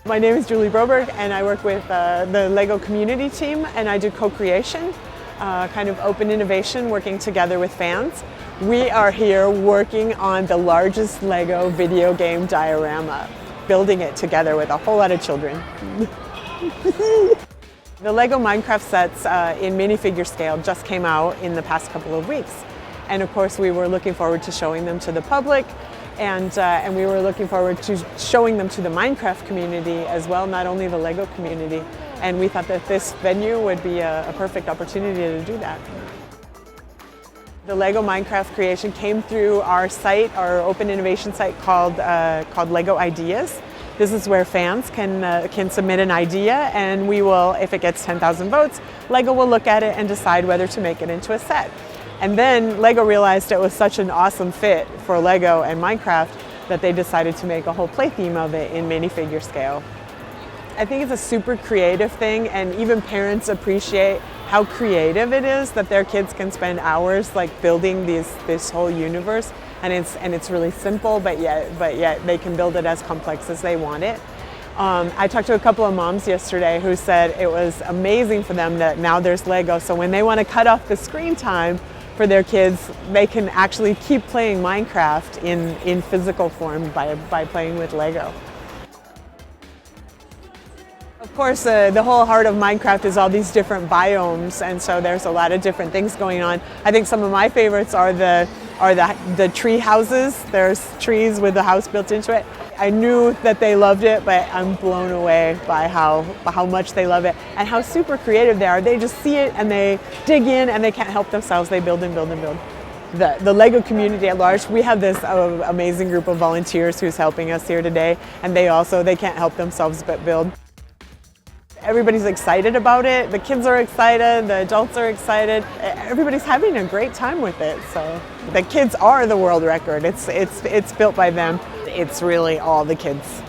My name is Julie Broberg and I work with the LEGO community team, and I do co-creation, kind of open innovation, working together with fans. We are here working on the largest LEGO video game diorama, building it together with a whole lot of children. The LEGO Minecraft sets in minifigure scale just came out in the past couple of weeks. And of course we were looking forward to showing them to the public, and we were looking forward to showing them to the Minecraft community as well, not only the LEGO community. And we thought that this venue would be a perfect opportunity to do that. The LEGO Minecraft creation came through our site, our open innovation site called LEGO Ideas. This is where fans can submit an idea, and we will, if it gets 10,000 votes, LEGO will look at it and decide whether to make it into a set. And then LEGO realized it was such an awesome fit for LEGO and Minecraft that they decided to make a whole play theme of it in minifigure scale. I think it's a super creative thing, and even parents appreciate how creative it is that their kids can spend hours like building this whole universe, and it's really simple, but yet they can build it as complex as they want it. I talked to a couple of moms yesterday who said it was amazing for them that now there's LEGO, so when they want to cut off the screen time for their kids, they can actually keep playing Minecraft in physical form by playing with LEGO. Of course, the whole heart of Minecraft is all these different biomes, and so there's a lot of different things going on. I think some of my favorites are the tree houses. There's trees with the house built into it. I knew that they loved it, but I'm blown away by how much they love it and how super creative they are. They just see it and they dig in and they can't help themselves. They build and build and build. The LEGO community at large, we have this amazing group of volunteers who's helping us here today, and they can't help themselves but build. Everybody's excited about it. The kids are excited, the adults are excited. Everybody's having a great time with it. So the kids are the world record. It's built by them. It's really all the kids.